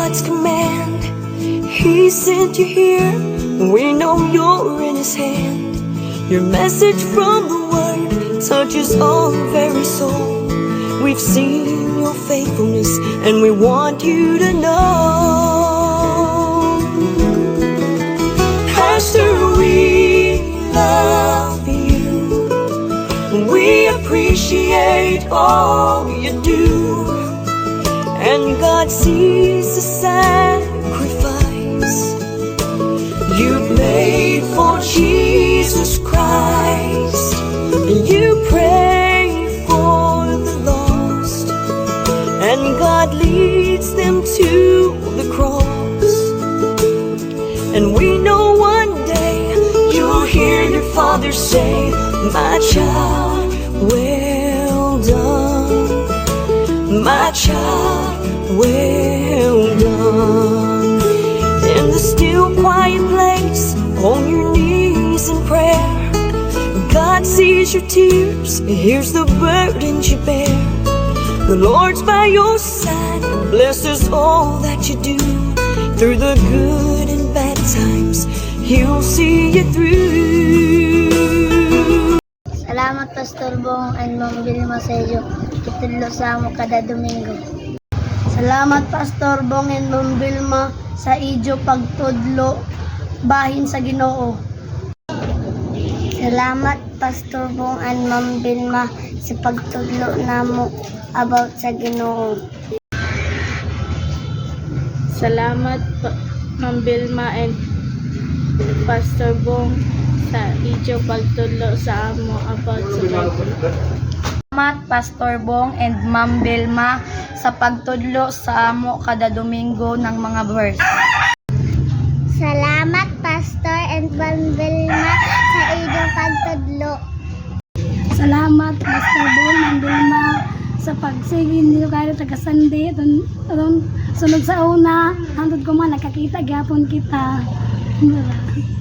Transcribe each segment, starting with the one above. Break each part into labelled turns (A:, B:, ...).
A: God's command. He sent you here, we know you're in His hand. Your message from the Word touches our very soul. We've seen your faithfulness and we want you to know. Pastor, we love you. We appreciate all you do. And God sees the sacrifice you've made for Jesus Christ. You pray for the lost, and God leads them to the cross. And we know one day you'll hear your Father say, "My child, well done. My child, well done." In the still quiet place, on your knees in prayer, God sees your tears, He hears the burdens you bear. The Lord's by your side, blesses all that you do. Through the good and bad times, He'll see you through.
B: Salamat Pastor Bong and Ma'am Vilma sa iyo. Kitudlo sa amo kada Domingo. Salamat Pastor Bong and Ma'am Vilma sa ijo pagtudlo bahin sa Ginoo. Salamat Pastor Bong and Ma'am Vilma sa pagtudlo namo about sa Ginoo.
C: Salamat Ma'am Vilma and Pastor Bong sa ijo pagtudlo sa amo about sa Bible.
B: Salamat Pastor Bong and Ma'am Vilma sa pagtudlo sa amo kada Domingo ng mga verse. Salamat Pastor and Ma'am Vilma sa inyong pagtudlo. Salamat Pastor Bong and Vilma sa pagsigin niyo kayo taga Sunday sunod sa una hangtod ko man nakakita gyapon kita.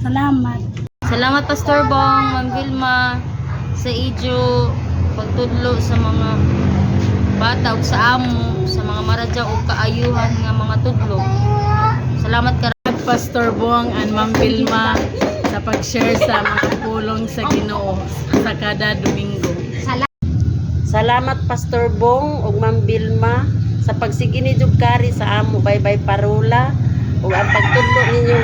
B: Salamat.
C: Salamat Pastor Bong, Ma'am Vilma sa ijo pagtudlo sa mga bata ug sa amo sa mga maradya ug kaayuhan nga mga tudlo. Salamat ka
D: Pastor Bong and Ma'am Vilma sa pag-share sa mga pulong sa Ginoo sa kada Domingo.
E: Salamat Pastor Bong ug Ma'am Vilma sa pagsige ninyo kari sa amo baybay parola ug ang pagtudlo ninyo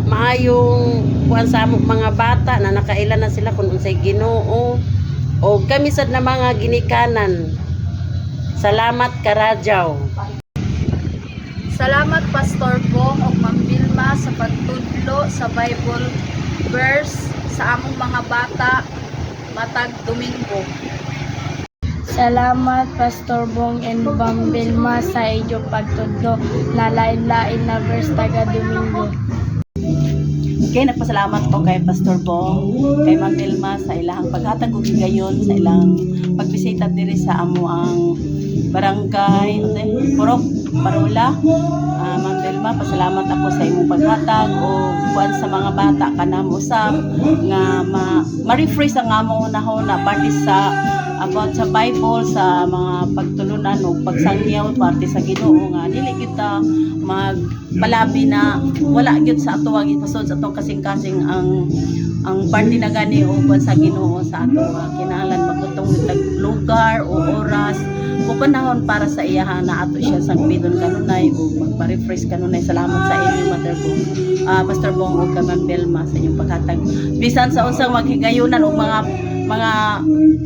E: maayong kuan sa amo mga bata na nakailan na sila kun unsay Ginoo o kami sad na mga ginikanan. Salamat Karajaw.
C: Salamat Pastor Bong ug Ma'am Vilma sa pagtudlo sa Bible verse sa among mga bata matag Domingo.
B: Salamat Pastor Bong and Ma'am Vilma sa inyong pagtudlo na lain-lain na verse taga Domingo.
D: Okay, nagpasalamat ko kay Pastor Bong, kay Ma'am Vilma sa ilang paghatag ug higayon sa ilang pagbisita diri sa amo ang barangay Purok Parola. Ma'am Vilma, pasalamat ako sa imong paghatag o kuan sa mga bata kanang usab nga ma-refresh ang among unahon na parte sa about sa Bible sa mga pagtulunan o pagsangyaw parte sa Ginoo nga dili kita magpalabi na wala gyud sa ato ang ipasod sa atong kasing-kasing ang parte na gani o sa Ginoo sa ato kinahanglan magtutong nitag lugar o oras o panahon para sa iyaha na ato siya sangbidon kanunay o magpa-refresh kanunay. Salamat sa inyo Mother Bong, Pastor Bong ug Ma'am Vilma sa inyong paghatag bisan sa unsang maghigayunan o mga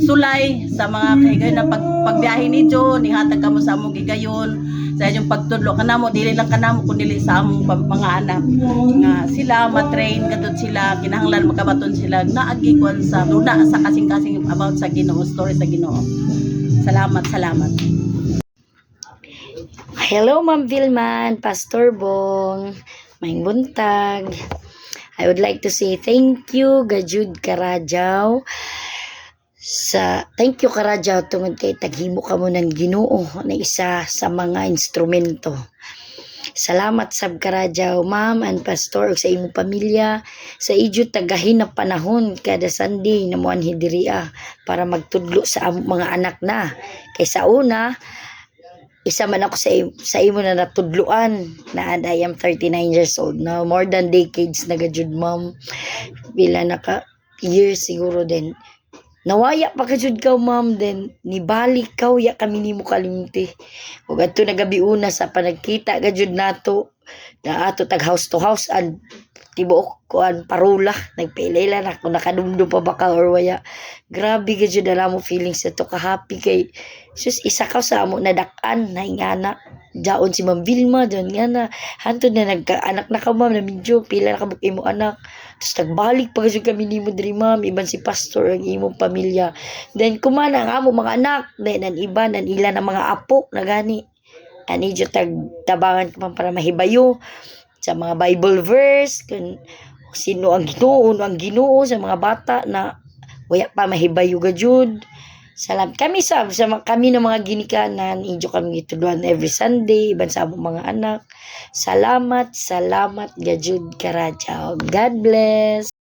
D: sulay sa mga kahigayon na pagbiyahe ninyo nihatag kamo sa among gigayon sa inyong pagtudlo kanamo dili lang kanamo kundi sa among mga anak nga sila matrain kadto sila kinahanglan makabaton sila naagi kuan sa luna sa kasing-kasing about sa Ginoo, story sa Ginoo. Salamat.
B: Hello Ma'am Vilma and Pastor Bong. Maayong buntag. I would like to say thank you Gajud Karajaw thank you Karajaw tungod kay taghimo ka mo ng Ginoo na isa sa mga instrumento. Salamat sab Karajaw Ma'am and Pastor ug sa imong pamilya sa ijo tagahin na panahon kada Sunday na moanhi diriya para magtudlo sa among mga anak na kay sa una
F: isa man ako sa imo na natudluan na and I am 39 years old na more than decades na gajud ma'am pila na ka years siguro din nawaya pa kajud ka ma'am then nibalik ka ya kami nimo kalimti ug adto nagabiuna sa panagkita gajud nato na ato tag house to house and tibuok kuan parula nagpailay na kung nakadumdum pa ba ka or waya grabe gajud na mo feelings to ka happy kay sus isa ka sa amo nadakan na ingana jaon si Ma'am Vilma doon nga na hantod na nagkaanak na ka ma'am na medyo pila na kabuk imo anak tapos nagbalik pa kasi kami nimo diri ma'am iban si pastor ang imong pamilya then kumana ang amo mga anak then ang iba nan ila na mga apo na gani ani jo tag tabangan ko man para mahibayo sa mga Bible verse kung sino ang Ginoo ano ang Ginoo sa mga bata na waya pa mahibayo gajud salam kami kami ng mga ginikanan injo kami gitudluan every Sunday iban sa among mga anak salamat gajud karaja God bless.